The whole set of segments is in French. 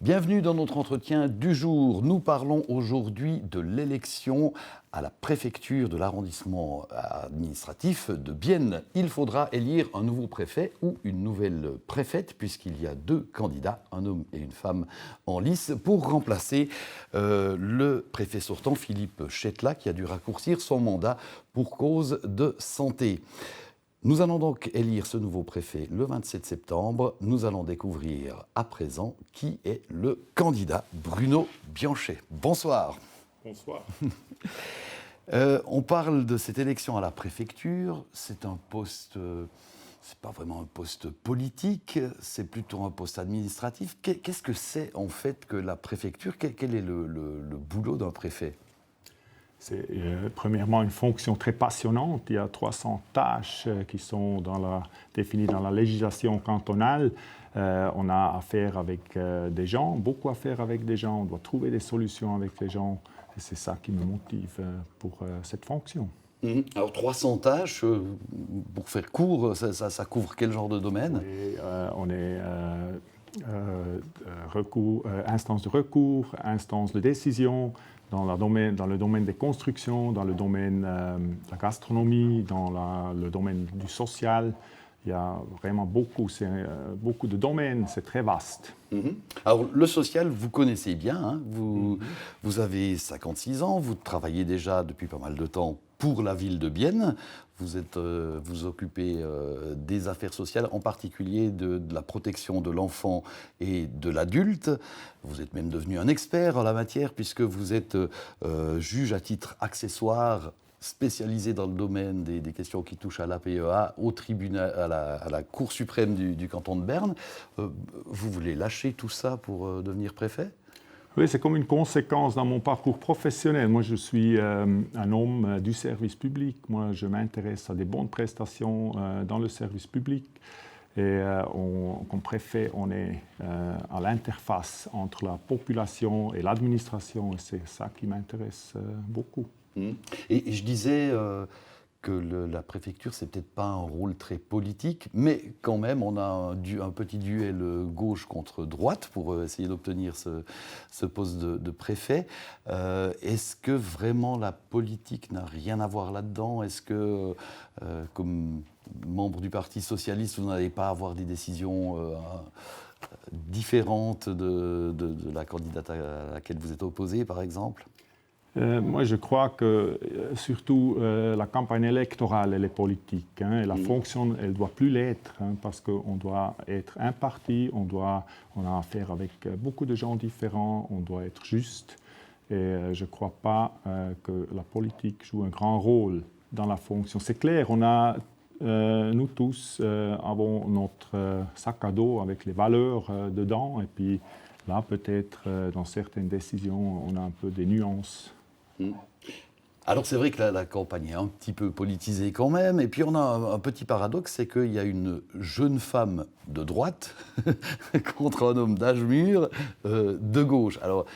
Bienvenue dans notre entretien du jour. Nous parlons aujourd'hui de l'élection à la préfecture de l'arrondissement administratif de Bienne. Il faudra élire un nouveau préfet ou une nouvelle préfète puisqu'il y a deux candidats, un homme et une femme, en lice pour remplacer le préfet sortant Philippe Chetla qui a dû raccourcir son mandat pour cause de santé. Nous allons donc élire ce nouveau préfet le 27 septembre. Nous allons découvrir à présent qui est le candidat Bruno Bianchet. Bonsoir. Bonsoir. On parle de cette élection à la préfecture. C'est un poste, c'est pas vraiment un poste politique, c'est plutôt un poste administratif. Qu'est-ce que c'est en fait que la préfecture ? Quel est le boulot d'un préfet ? C'est premièrement une fonction très passionnante. Il y a 300 tâches qui sont définies dans la législation cantonale. On a affaire avec des gens, beaucoup à faire avec des gens. On doit trouver des solutions avec les gens. Et c'est ça qui me motive pour cette fonction. Alors 300 tâches, pour faire court, ça couvre quel genre de domaine ? On est instance de recours, instance de décision, dans le domaine des constructions, dans le domaine de la gastronomie, dans le domaine du social. Il y a vraiment beaucoup de domaines, c'est très vaste. Alors le social, vous connaissez bien, hein, vous avez 56 ans, vous travaillez déjà depuis pas mal de temps pour la ville de Bienne. Vous occupez des affaires sociales, en particulier de la protection de l'enfant et de l'adulte. Vous êtes même devenu un expert en la matière puisque vous êtes juge à titre accessoire spécialisé dans le domaine des questions qui touchent à l'APEA, au tribunal, à la Cour suprême du canton de Berne. Vous voulez lâcher tout ça pour devenir préfet ? Oui, c'est comme une conséquence dans mon parcours professionnel. Moi, je suis un homme du service public. Moi, je m'intéresse à des bonnes prestations dans le service public. Et comme préfet, on est à l'interface entre la population et l'administration. Et c'est ça qui m'intéresse beaucoup. Et je disais que la préfecture, c'est peut-être pas un rôle très politique, mais quand même, on a un petit duel gauche contre droite pour essayer d'obtenir ce poste de préfet. Est-ce que vraiment la politique n'a rien à voir là-dedans ? Est-ce que, comme membre du Parti socialiste, vous n'allez pas avoir des décisions différentes de la candidate à laquelle vous êtes opposé, par exemple ? Moi, je crois que surtout la campagne électorale, elle est politique. Et la fonction, elle ne doit plus l'être, parce qu'on doit être un parti, on a affaire avec beaucoup de gens différents, on doit être juste. Et je ne crois pas que la politique joue un grand rôle dans la fonction. C'est clair, nous tous avons notre sac à dos avec les valeurs dedans. Et puis là, peut-être, dans certaines décisions, on a un peu des nuances. Alors c'est vrai que la campagne est un petit peu politisée quand même, et puis on a un petit paradoxe, c'est qu'il y a une jeune femme de droite contre un homme d'âge mûr de gauche. Alors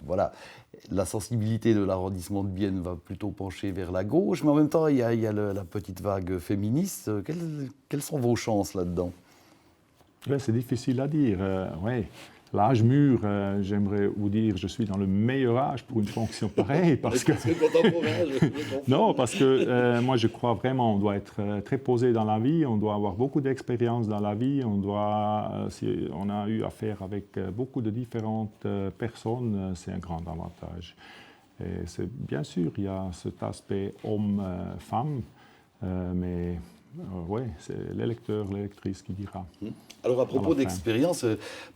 voilà, la sensibilité de l'arrondissement de Bienne va plutôt pencher vers la gauche, mais en même temps il y a la petite vague féministe. Quelles sont vos chances là-dedans ? Ouais, c'est difficile à dire, ouais. L'âge mûr, j'aimerais vous dire, je suis dans le meilleur âge pour une fonction pareille. Parce que non, parce que moi je crois vraiment, on doit être très posé dans la vie, on doit avoir beaucoup d'expérience dans la vie, on a eu affaire avec beaucoup de différentes personnes, c'est un grand avantage. Et bien sûr, il y a cet aspect homme-femme, mais oui, c'est l'électeur, l'électrice qui dira. Alors à propos d'expérience,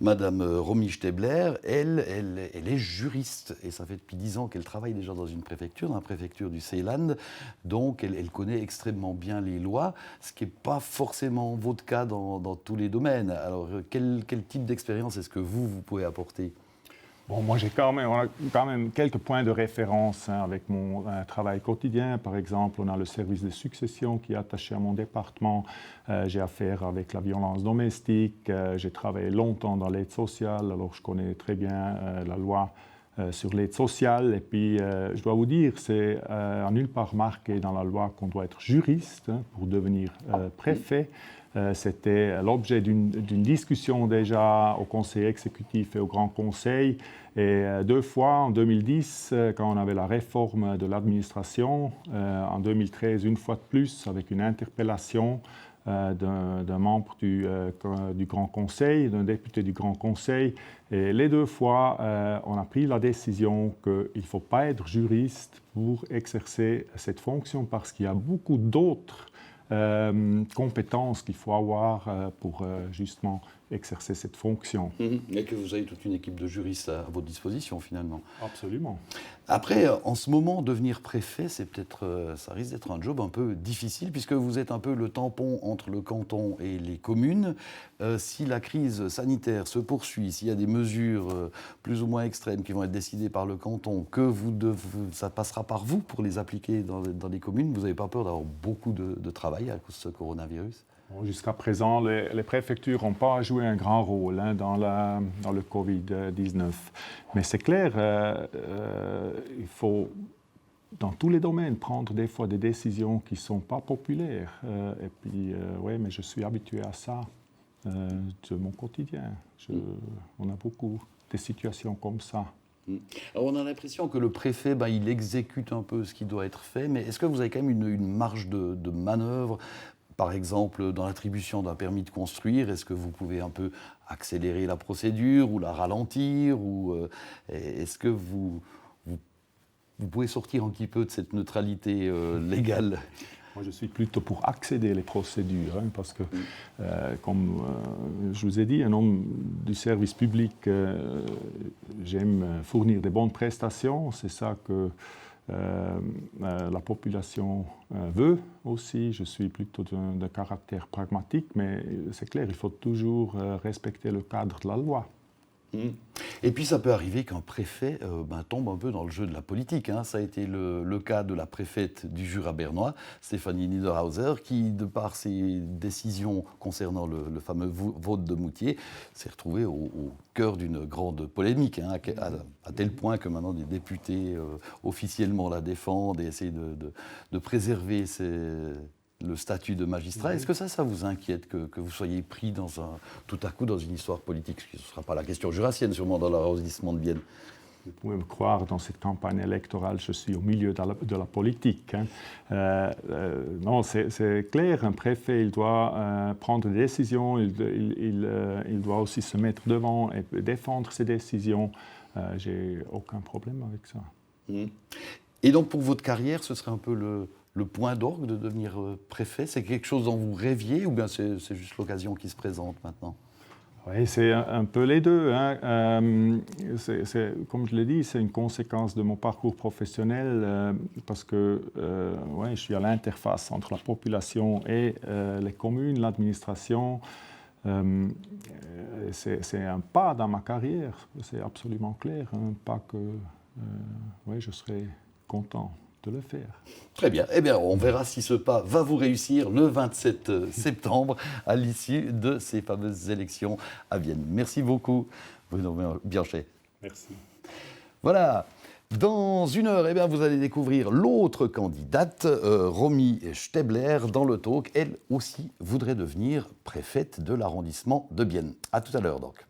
Madame Romy Stebler, elle est juriste et ça fait depuis 10 ans qu'elle travaille déjà dans la préfecture du Seeland, donc elle connaît extrêmement bien les lois, ce qui n'est pas forcément votre cas dans tous les domaines. Alors quel type d'expérience est-ce que vous pouvez apporter ? Bon, moi, on a quand même quelques points de référence avec mon travail quotidien. Par exemple, on a le service de succession qui est attaché à mon département. J'ai affaire avec la violence domestique. J'ai travaillé longtemps dans l'aide sociale, alors je connais très bien la loi sur l'aide sociale. Et puis, je dois vous dire, c'est nulle part marqué dans la loi qu'on doit être juriste pour devenir préfet. C'était l'objet d'une discussion déjà au Conseil exécutif et au Grand Conseil. Et 2 fois, en 2010, quand on avait la réforme de l'administration, en 2013, une fois de plus, avec une interpellation d'un membre du Grand Conseil, d'un député du Grand Conseil. Et les 2 fois, on a pris la décision qu'il ne faut pas être juriste pour exercer cette fonction parce qu'il y a beaucoup d'autres compétences qu'il faut avoir pour justement exercer cette fonction. Et que vous avez toute une équipe de juristes à votre disposition finalement. Absolument. Après, en ce moment, devenir préfet, ça risque d'être un job un peu difficile puisque vous êtes un peu le tampon entre le canton et les communes. Si la crise sanitaire se poursuit, s'il y a des mesures plus ou moins extrêmes qui vont être décidées par le canton, ça passera par vous pour les appliquer dans les communes, vous n'avez pas peur d'avoir beaucoup de travail à cause de ce coronavirus ? Jusqu'à présent, les préfectures n'ont pas joué un grand rôle dans le Covid-19. Mais c'est clair, il faut, dans tous les domaines, prendre des fois des décisions qui ne sont pas populaires. Et puis, oui, mais je suis habitué à ça de mon quotidien. On a beaucoup de situations comme ça. Alors on a l'impression que le préfet, il exécute un peu ce qui doit être fait, mais est-ce que vous avez quand même une marge de manœuvre ? Par exemple, dans l'attribution d'un permis de construire, est-ce que vous pouvez un peu accélérer la procédure ou la ralentir ou est-ce que vous pouvez sortir un petit peu de cette neutralité légale ? Moi, je suis plutôt pour accélérer les procédures, parce que, comme je vous ai dit, un homme du service public, j'aime fournir des bonnes prestations, c'est ça que la population veut aussi. Je suis plutôt de caractère pragmatique, mais c'est clair, il faut toujours respecter le cadre de la loi. Et puis ça peut arriver qu'un préfet tombe un peu dans le jeu de la politique. Ça a été le cas de la préfète du Jura bernois, Stéphanie Niederhauser, qui, de par ses décisions concernant le fameux vote de Moutier, s'est retrouvée au cœur d'une grande polémique, à tel point que maintenant des députés officiellement la défendent et essayent de préserver le statut de magistrat. Est-ce que ça vous inquiète que vous soyez pris tout à coup dans une histoire politique? Ce ne sera pas la question jurassienne, sûrement, dans l'arrondissement de Bienne. Vous pouvez me croire, dans cette campagne électorale, je suis au milieu de la politique. Non, c'est clair, un préfet, il doit prendre des décisions, il doit aussi se mettre devant et défendre ses décisions. J'ai aucun problème avec ça. Et donc, pour votre carrière, ce serait un peu le point d'orgue de devenir préfet? C'est quelque chose dont vous rêviez ou bien c'est juste l'occasion qui se présente maintenant? Oui, c'est un peu les deux. Comme je l'ai dit, c'est une conséquence de mon parcours professionnel parce que je suis à l'interface entre la population et les communes, l'administration. C'est un pas dans ma carrière, c'est absolument clair, un pas que je serai content de le faire. Très bien. Eh bien, on verra si ce pas va vous réussir le 27 septembre à l'issue de ces fameuses élections à Vienne. Merci beaucoup, Bruno Bianchet. Merci. Voilà. Dans 1 heure, vous allez découvrir l'autre candidate, Romy Stebler, dans le talk. Elle aussi voudrait devenir préfète de l'arrondissement de Bienne. À tout à l'heure, donc.